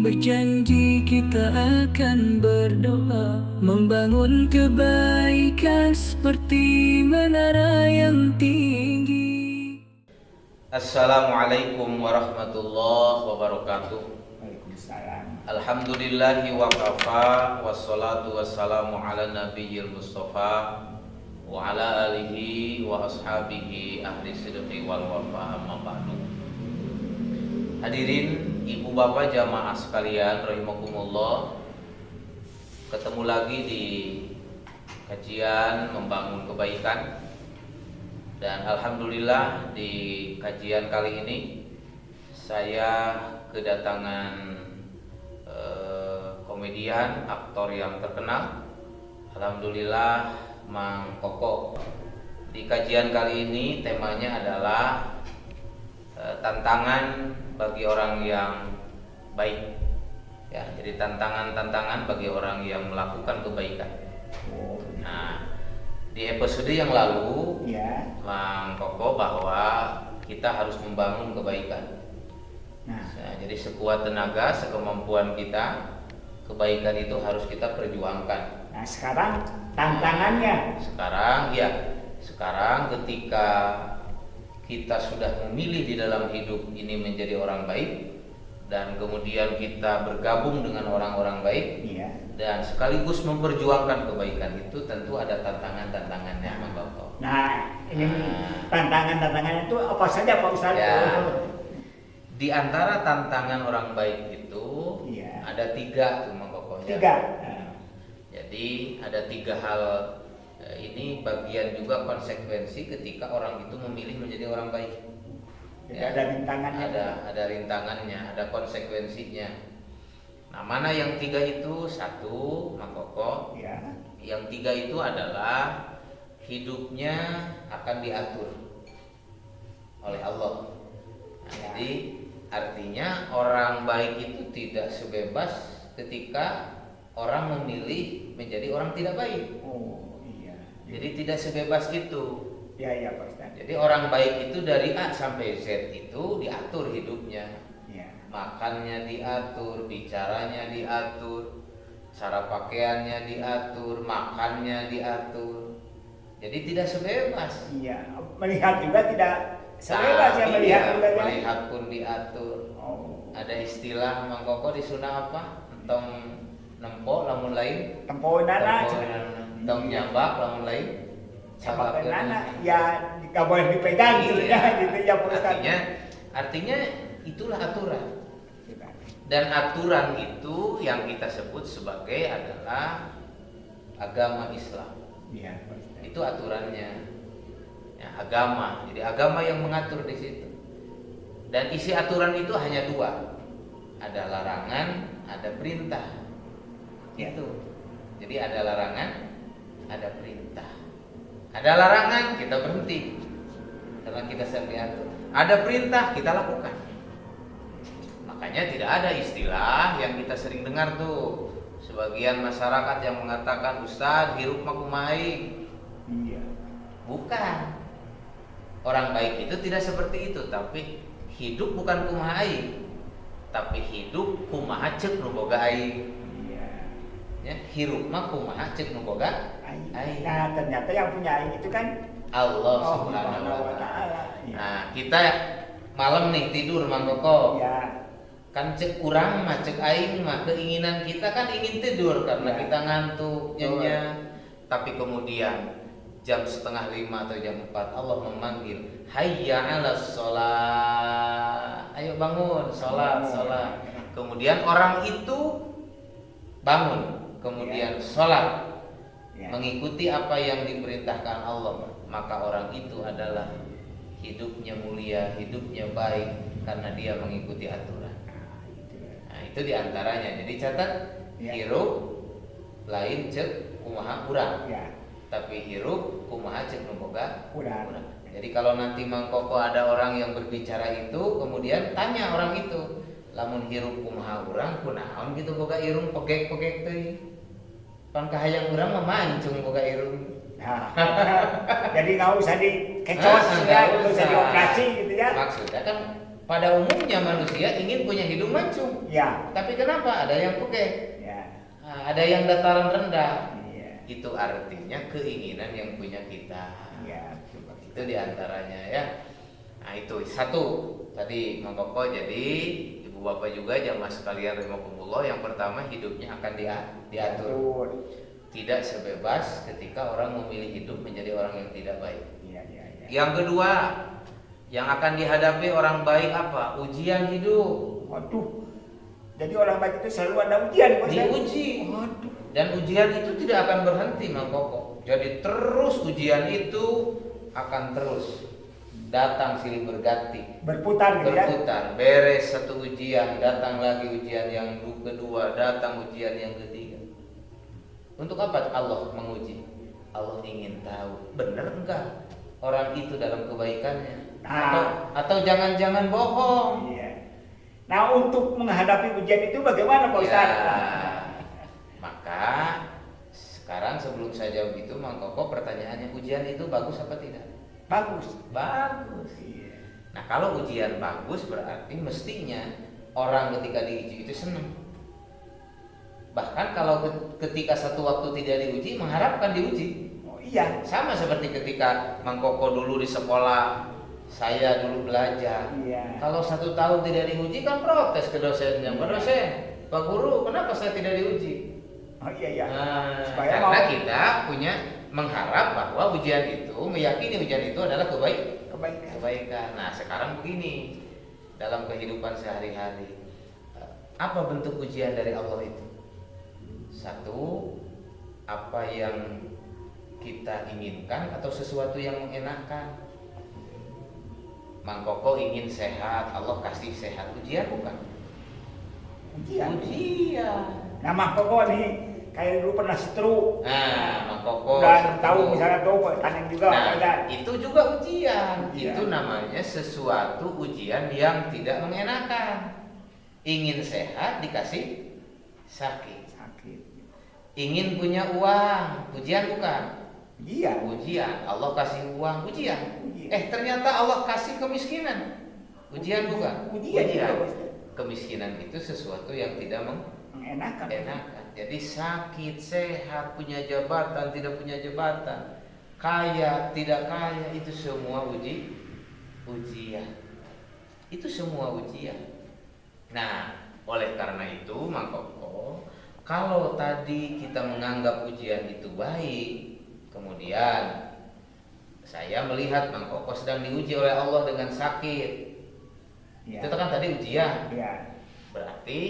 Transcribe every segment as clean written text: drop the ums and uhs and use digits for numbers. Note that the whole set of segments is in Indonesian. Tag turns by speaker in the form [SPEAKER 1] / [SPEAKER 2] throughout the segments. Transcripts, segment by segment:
[SPEAKER 1] berjanji kita akan berdoa membangun kebaikan seperti menara yang tinggi.
[SPEAKER 2] Assalamualaikum warahmatullahi wabarakatuh.
[SPEAKER 3] Waalaikumsalam.
[SPEAKER 2] Alhamdulillahi wa kafa, wassalatu wassalamu ala nabiyyil mustafa wa ala alihi wa ashabihi ahli sidqi wal wafa, amma ba'du. Hadirin ibu bapak jamaah sekalian rahimakumullah, ketemu lagi di kajian membangun kebaikan. Dan alhamdulillah di kajian kali ini saya kedatangan komedian, aktor yang terkenal. Alhamdulillah, Mang Koko. Di kajian kali ini temanya adalah tantangan bagi orang yang baik. Ya, jadi tantangan bagi orang yang melakukan kebaikan. Nah, di episode yang lalu,
[SPEAKER 3] Ya.
[SPEAKER 2] Mang Koko bahwa kita harus membangun kebaikan. Nah, jadi sekuat tenaga, sekemampuan kita, kebaikan itu harus kita perjuangkan.
[SPEAKER 3] Nah, sekarang tantangannya.
[SPEAKER 2] Sekarang ketika kita sudah memilih di dalam hidup ini menjadi orang baik, dan kemudian kita bergabung dengan orang-orang baik,
[SPEAKER 3] Ya.
[SPEAKER 2] dan sekaligus memperjuangkan kebaikan, itu tentu ada tantangannya, Mang Koko.
[SPEAKER 3] Nah, ini tantangan-tantangannya itu apa saja Pak Ustadz?
[SPEAKER 2] Ya. Di antara tantangan orang baik itu
[SPEAKER 3] Iya.
[SPEAKER 2] ada 3 tuh, Mang Koko.
[SPEAKER 3] 3.
[SPEAKER 2] Jadi ada 3 hal. Ini bagian juga konsekuensi ketika orang itu memilih menjadi orang baik.
[SPEAKER 3] Jadi ada rintangannya.
[SPEAKER 2] Ada rintangannya, ada konsekuensinya. Nah, mana yang 3 itu? 1, Mang Koko.
[SPEAKER 3] Ya.
[SPEAKER 2] Yang 3 itu adalah hidupnya akan diatur oleh Allah. Nah, jadi artinya orang baik itu tidak sebebas ketika orang memilih menjadi orang tidak baik.
[SPEAKER 3] Oh, iya.
[SPEAKER 2] Jadi tidak sebebas itu.
[SPEAKER 3] Ya, Pak Ustadz.
[SPEAKER 2] Jadi orang baik itu dari A sampai Z itu diatur hidupnya.
[SPEAKER 3] Ya.
[SPEAKER 2] Makannya diatur, bicaranya diatur, cara pakaiannya diatur, makannya diatur. Jadi tidak sebebas.
[SPEAKER 3] Iya. Melihat juga tidak sebebas ya, melihat juga ya.
[SPEAKER 2] Melihat pun diatur.
[SPEAKER 3] Oh.
[SPEAKER 2] Ada istilah Mang Koko di Sunda apa? Entong nempo lamun lain,
[SPEAKER 3] Tempohana.
[SPEAKER 2] entong nyambak lamun lain.
[SPEAKER 3] Tempohana ya nggak boleh dipegang gitu ya, gitu ya Pak Ustadz.
[SPEAKER 2] Artinya itulah aturan. Dan aturan itu yang kita sebut sebagai adalah agama Islam.
[SPEAKER 3] Iya, Pak Ustadz.
[SPEAKER 2] Itu aturannya. Ya, agama. Jadi agama yang mengatur di situ. Dan isi aturan itu hanya 2. Ada larangan, ada perintah. Itu. Jadi ada larangan, ada perintah. Ada larangan, kita berhenti karena kita sedang diatur. Ada perintah, kita lakukan. Makanya tidak ada istilah yang kita sering dengar tuh, sebagian masyarakat yang mengatakan, Ustaz, hirup mah kumaha aing.
[SPEAKER 3] Iya.
[SPEAKER 2] Bukan. Orang baik itu tidak seperti itu, tapi hidup bukan kumaha aing, tapi hidup kumaha ceuk nu boga aing.
[SPEAKER 3] Iya.
[SPEAKER 2] Ya, hirup mah kumaha ceuk nu boga aing.
[SPEAKER 3] Nah, ternyata yang punya aing itu kan
[SPEAKER 2] Allah Subhanahu wa taala. Nah, kita malam nih tidur Mang Koko.
[SPEAKER 3] Ya.
[SPEAKER 2] Kan cek urang mah cek aing mah keinginan kita kan ingin tidur karena
[SPEAKER 3] Ya.
[SPEAKER 2] kita ngantuk nyenyak. Tapi kemudian jam 4:30 atau jam 4 Allah memanggil, hayya 'alas shalah. Ayo bangun, salat. Kemudian orang itu bangun, kemudian salat.
[SPEAKER 3] Ya.
[SPEAKER 2] Mengikuti apa yang diperintahkan Allah, maka orang itu adalah hidupnya mulia, hidupnya baik karena dia mengikuti aturan. Nah, itu diantaranya. Jadi catat,
[SPEAKER 3] Ya.
[SPEAKER 2] hirup lain cek kumaha urang,
[SPEAKER 3] Ya.
[SPEAKER 2] tapi hirup kumaha cek nu boga
[SPEAKER 3] Urang.
[SPEAKER 2] Jadi kalau nanti Mang Koko ada orang yang berbicara itu, kemudian tanya orang itu, lamun hirup kumaha urang kunaon gitu boga irung pegek-pegek teuing. Pan kahayang urang mah mancung boga irung.
[SPEAKER 3] Nah, jadi nggak usah dikecos ya, nggak usah dioperasi gitu ya.
[SPEAKER 2] Maksudnya kan Pada umumnya manusia ingin punya hidup mancung.
[SPEAKER 3] Ya.
[SPEAKER 2] Tapi kenapa ada yang pekeh?
[SPEAKER 3] Ya.
[SPEAKER 2] Nah, ada yang dataran rendah.
[SPEAKER 3] Iya.
[SPEAKER 2] Itu artinya keinginan yang punya kita.
[SPEAKER 3] Ya.
[SPEAKER 2] Itu diantaranya ya. Nah itu satu tadi Mang Koko. Jadi ibu bapak juga jamaah sekalian rahimakumullah, yang pertama hidupnya akan diatur. Tidak sebebas ketika orang memilih hidup menjadi orang yang tidak baik.
[SPEAKER 3] Iya, iya, iya.
[SPEAKER 2] Yang kedua, yang akan dihadapi orang baik apa? Ujian hidup.
[SPEAKER 3] Waduh. Jadi orang baik itu selalu ada ujian, Bos.
[SPEAKER 2] Diuji.
[SPEAKER 3] Waduh.
[SPEAKER 2] Dan ujian itu tidak akan berhenti, Mang Koko. Jadi terus ujian itu akan terus datang silih berganti.
[SPEAKER 3] Berputar gitu ya.
[SPEAKER 2] Berputar. Beres satu ujian, datang lagi ujian yang kedua, datang ujian yang ketiga. Untuk apa Allah menguji? Allah ingin tahu benar enggak orang itu dalam kebaikannya. Atau jangan-jangan bohong.
[SPEAKER 3] Iya. Nah, untuk menghadapi ujian itu bagaimana Pak Ustaz?
[SPEAKER 2] Ya, maka sekarang sebelum saya jawab itu, Mang Koko, pertanyaannya, ujian itu bagus apa tidak?
[SPEAKER 3] Bagus.
[SPEAKER 2] Bagus.
[SPEAKER 3] Iya.
[SPEAKER 2] Nah, kalau ujian bagus berarti mestinya orang ketika diuji itu senang. Bahkan kalau ketika satu waktu tidak diuji, mengharapkan diuji.
[SPEAKER 3] Oh iya.
[SPEAKER 2] Sama seperti ketika Mang Koko dulu di sekolah, saya dulu belajar.
[SPEAKER 3] Iya.
[SPEAKER 2] Kalau 1 tahun tidak diuji kan protes ke dosennya. Pak dosen, Pak guru, kenapa saya tidak diuji?
[SPEAKER 3] Oh iya iya.
[SPEAKER 2] Nah,
[SPEAKER 3] Supaya
[SPEAKER 2] karena
[SPEAKER 3] mau
[SPEAKER 2] kita punya mengharap bahwa ujian itu, meyakini ujian itu adalah kebaikan. Nah, sekarang begini, dalam kehidupan sehari-hari, apa bentuk ujian dari Allah itu? Satu, apa yang kita inginkan atau sesuatu yang mengenakan. Mang Koko ingin sehat, Allah kasih sehat. Ujian bukan?
[SPEAKER 3] ujian. Nah, Mang Koko nih kayak dulu pernah stroke.
[SPEAKER 2] Nah, Mang Koko
[SPEAKER 3] Dan tahu misalnya tuh kanan juga
[SPEAKER 2] nah,
[SPEAKER 3] ada.
[SPEAKER 2] itu juga ujian.
[SPEAKER 3] Ujian.
[SPEAKER 2] Itu namanya sesuatu ujian yang tidak mengenakan. Ingin sehat dikasih sakit. Ingin punya uang, ujian bukan?
[SPEAKER 3] Iya.
[SPEAKER 2] Ujian. Allah kasih uang, ujian.
[SPEAKER 3] Ujian.
[SPEAKER 2] Ternyata Allah kasih kemiskinan, ujian bukan?
[SPEAKER 3] Ujian.
[SPEAKER 2] Kemiskinan itu sesuatu yang tidak
[SPEAKER 3] Mengenakan.
[SPEAKER 2] mengenakan. Jadi sakit, sehat, punya jabatan, tidak punya jabatan, kaya, tidak kaya, itu semua ujian. Itu semua ujian. Nah, oleh karena itu, Mang Koko, kalau tadi kita menganggap ujian itu baik, kemudian saya melihat Mang Koko sedang diuji oleh Allah dengan sakit.
[SPEAKER 3] Ya.
[SPEAKER 2] Itu kan tadi ujian.
[SPEAKER 3] Ya.
[SPEAKER 2] Berarti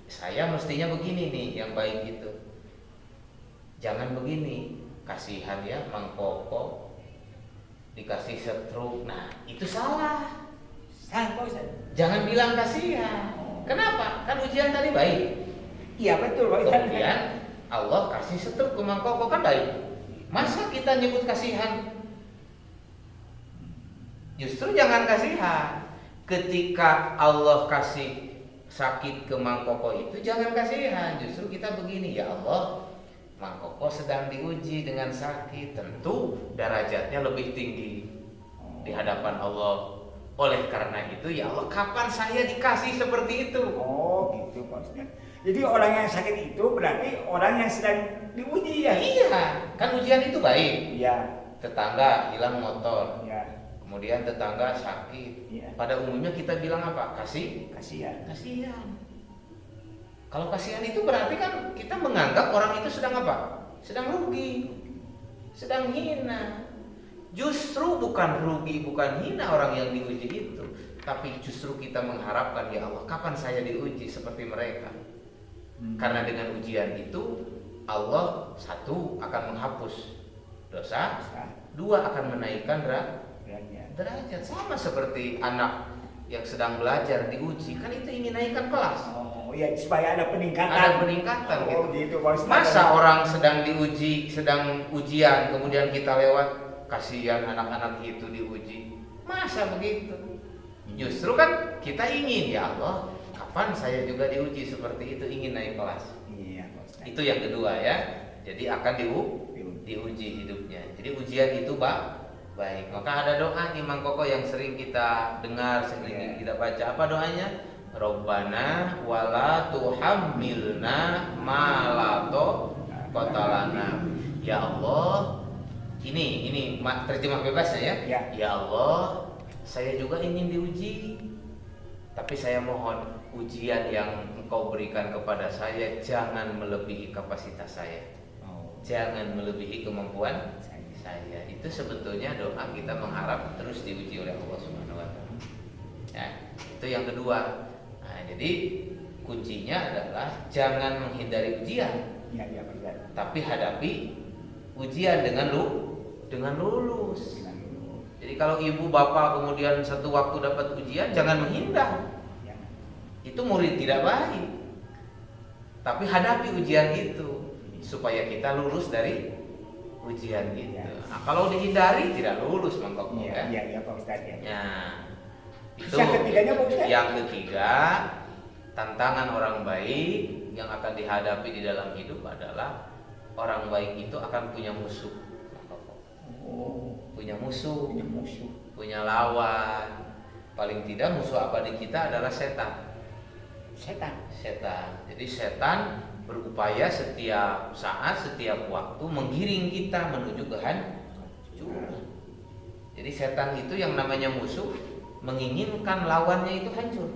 [SPEAKER 2] saya mestinya begini nih, yang baik itu. Jangan begini, kasihan ya Mang Koko dikasih stroke. Nah, itu salah.
[SPEAKER 3] Salah Pak Ustaz.
[SPEAKER 2] Jangan bilang kasihan. Kenapa? Kan ujian tadi baik.
[SPEAKER 3] Iya betul Pak Ustaz.
[SPEAKER 2] Kemudian Allah kasih stroke ke Mang Koko, kan baik. Masa kita nyebut kasihan? Justru jangan kasihan. Ketika Allah kasih sakit ke Mang Koko itu jangan kasihan. Justru kita begini, ya Allah, Mang Koko sedang diuji dengan sakit. Tentu derajatnya lebih tinggi di hadapan Allah. Oleh karena itu, ya Allah, kapan saya dikasih seperti itu?
[SPEAKER 3] Oh gitu Pak Ustaz. Jadi orang yang sakit itu berarti orang yang sedang diuji ya?
[SPEAKER 2] Iya, kan ujian itu baik.
[SPEAKER 3] Iya.
[SPEAKER 2] Tetangga hilang motor,
[SPEAKER 3] Iya.
[SPEAKER 2] kemudian tetangga sakit.
[SPEAKER 3] Iya.
[SPEAKER 2] Pada umumnya kita bilang apa?
[SPEAKER 3] Kasihan.
[SPEAKER 2] Kasihan. Kalau kasihan itu berarti kan kita menganggap orang itu sedang apa? Sedang rugi, sedang hina. Justru bukan rugi, bukan hina orang yang diuji itu, tapi justru kita mengharapkan, ya Allah, kapan saya diuji seperti mereka? Karena dengan ujian itu Allah, satu, akan menghapus dosa, dua, akan menaikkan derajat. Sama seperti anak yang sedang belajar diuji, kan itu ingin naikkan kelas.
[SPEAKER 3] Oh iya, supaya ada peningkatan.
[SPEAKER 2] Ada peningkatan
[SPEAKER 3] Oh, gitu Pak Ustaz.
[SPEAKER 2] Masa orang sedang diuji, sedang ujian, kemudian kita lewat, kasihan anak-anak itu diuji. Masa begitu? Justru kan kita ingin, ya Allah, kapan saya juga diuji seperti itu, ingin naik kelas.
[SPEAKER 3] Iya Pak Ustaz.
[SPEAKER 2] Itu yang kedua ya. Jadi akan diuji hidupnya. Jadi ujian itu Baik, maka ada doa nih Mang Koko yang sering kita dengar, sering kita baca. Apa doanya? Robbana wala tuhammilna ma la qatalana. Ya Allah, ini terjemah bebasnya ya.
[SPEAKER 3] Ya.
[SPEAKER 2] Ya Allah, saya juga ingin diuji. Tapi saya mohon ujian yang Engkau berikan kepada saya jangan melebihi kapasitas saya. Jangan melebihi kemampuan saya. Itu sebetulnya doa kita mengharap terus diuji oleh Allah Subhanahu wa taala. Ya, itu yang kedua. Nah, jadi kuncinya adalah jangan menghindari ujian.
[SPEAKER 3] Ya, benar.
[SPEAKER 2] Tapi hadapi ujian dengan lulus. Jadi kalau ibu bapak kemudian satu waktu dapat ujian jangan menghindar.
[SPEAKER 3] Ya.
[SPEAKER 2] Itu murid tidak baik. Tapi hadapi ujian itu supaya kita lulus dari ujian itu.
[SPEAKER 3] Ya.
[SPEAKER 2] Nah, kalau dihindari tidak lulus Mang Koko kan?
[SPEAKER 3] Iya Pak Ustadz ya.
[SPEAKER 2] Ya. Itu
[SPEAKER 3] Yang ketiganya Pak Ustadz?
[SPEAKER 2] Yang ketiga, tantangan orang baik yang akan dihadapi di dalam hidup adalah orang baik itu akan punya musuh. Mang Koko. Punya musuh, punya lawan. Paling tidak musuh abadi kita adalah setan. Setan. Jadi setan berupaya setiap saat, setiap waktu menggiring kita menuju kehancuran. Jadi setan itu yang namanya musuh menginginkan lawannya itu hancur.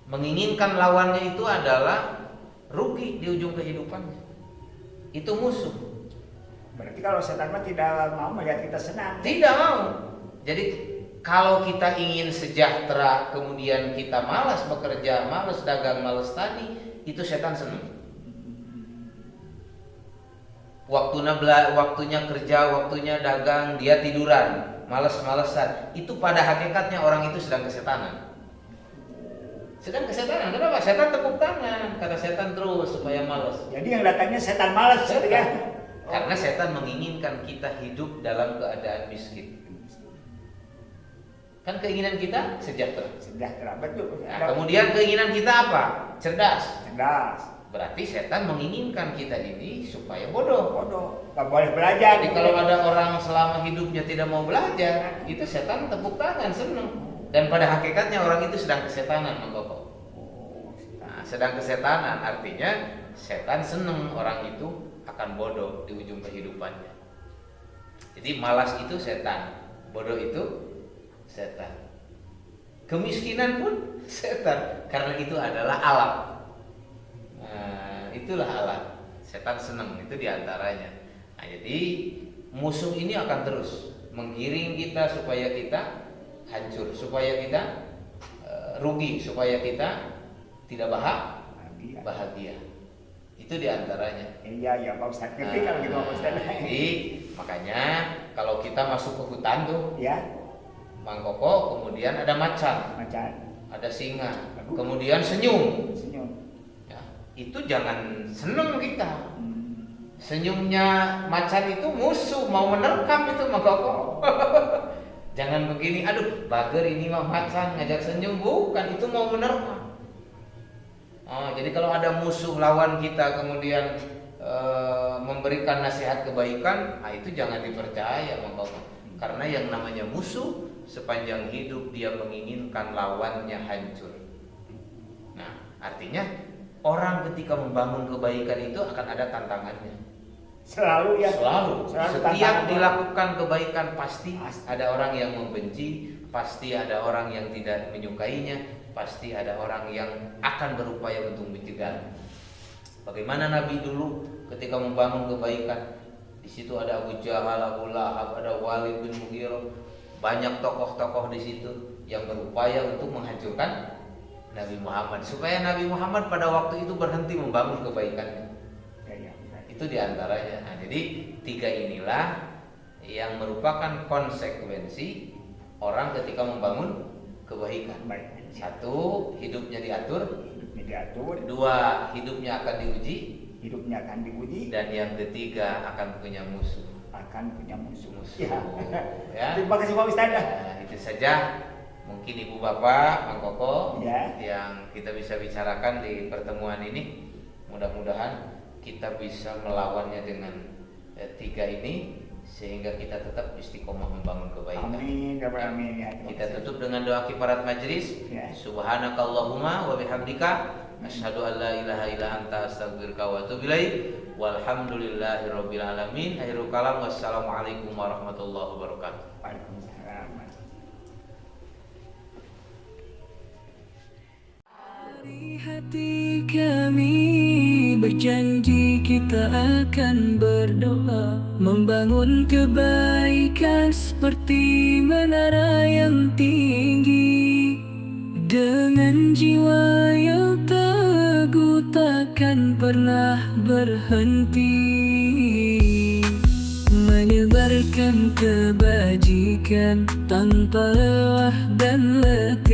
[SPEAKER 2] Menginginkan lawannya itu adalah rugi di ujung kehidupannya. Itu musuh.
[SPEAKER 3] Berarti kalau setan mah tidak mau melihat kita senang.
[SPEAKER 2] Tidak mau. Jadi kalau kita ingin sejahtera, kemudian kita malas bekerja, malas dagang, malas tani, itu setan senang. Waktunya kerja, waktunya dagang, dia tiduran, malas-malesan. Itu pada hakikatnya orang itu sedang kesetanan. Kenapa? Setan tepuk tangan, kata setan terus supaya malas.
[SPEAKER 3] Jadi yang datangnya setan malas ya.
[SPEAKER 2] Karena setan menginginkan kita hidup dalam keadaan miskin. Kan keinginan kita sejahtera,
[SPEAKER 3] betul.
[SPEAKER 2] Nah, kemudian keinginan kita apa? Cerdas.
[SPEAKER 3] Berarti
[SPEAKER 2] Berarti setan menginginkan kita ini supaya bodoh.
[SPEAKER 3] nggak boleh belajar.
[SPEAKER 2] Jadi kalau ada orang selama hidupnya tidak mau belajar, itu setan tepuk tangan, seneng. Dan pada hakikatnya orang itu sedang kesetanan, Mang Koko. Nah, sedang kesetanan artinya setan seneng orang itu akan bodoh di ujung kehidupannya. Jadi malas itu setan, bodoh itu setan. Kemiskinan pun setan, karena itu adalah alam. Nah, itulah alam. Setan senang, itu diantaranya. Nah, jadi musuh ini akan terus menggiring kita supaya kita hancur, supaya kita rugi, supaya kita tidak bahagia. Itu diantaranya.
[SPEAKER 3] Iya Pak Ustadz. Ngerti kalau gitu Pak Ustadz.
[SPEAKER 2] Jadi makanya kalau kita masuk ke hutan tuh,
[SPEAKER 3] Ya.
[SPEAKER 2] Mang Koko, kemudian ada macan, ada singa, kemudian senyum. Ya, itu jangan seneng kita. Senyumnya macan itu musuh, mau menerkam itu Mang Koko. Jangan begini, aduh bager ini mah macan ngajak senyum, bukan, itu mau menerkam. Jadi kalau ada musuh lawan kita kemudian memberikan nasihat kebaikan, itu jangan dipercaya Mang Koko. Karena yang namanya musuh sepanjang hidup dia menginginkan lawannya hancur. Nah, artinya orang ketika membangun kebaikan itu akan ada tantangannya.
[SPEAKER 3] Selalu.
[SPEAKER 2] Setiap dilakukan kebaikan pasti ada orang yang membenci, pasti ada orang yang tidak menyukainya, pasti ada orang yang akan berupaya untuk mencegah. Bagaimana Nabi dulu ketika membangun kebaikan? Di situ ada Abu Jahal, Abu Lahab, ada Walid bin Mughirah, banyak tokoh-tokoh di situ yang berupaya untuk menghancurkan Nabi Muhammad supaya Nabi Muhammad pada waktu itu berhenti membangun kebaikannya. Itu diantaranya. Nah, jadi tiga inilah yang merupakan konsekuensi orang ketika membangun kebaikan. Satu, hidupnya diatur. Dua, hidupnya akan diuji. Dan yang ketiga akan punya musuh. Ya.
[SPEAKER 3] Terima kasih Pak Ustadz.
[SPEAKER 2] Nah, itu saja mungkin Ibu Bapak, Mang Koko yang kita bisa bicarakan di pertemuan ini. Mudah-mudahan kita bisa melawannya dengan tiga ini sehingga kita tetap istiqomah membangun kebaikan.
[SPEAKER 3] Amin, ya Rabbal alamin ya.
[SPEAKER 2] Kita tutup dengan doa kifarat majlis.
[SPEAKER 3] Ya.
[SPEAKER 2] Subhanakallahumma wa bihamdika asyhadu an la ilaha illa anta astaghfiruka wa atubu ilaik. Walhamdulillahirabbil alamin. Akhirul kalam, wassalamualaikum warahmatullahi wabarakatuh.
[SPEAKER 3] Waalaikumsalam.
[SPEAKER 1] Dari hati kami berjanji kita akan berdoa membangun kebaikan seperti menara yang tinggi. Dengan jiwa yang teguh takkan pernah berhenti menyebarkan kebajikan tanpa lelah dan letih.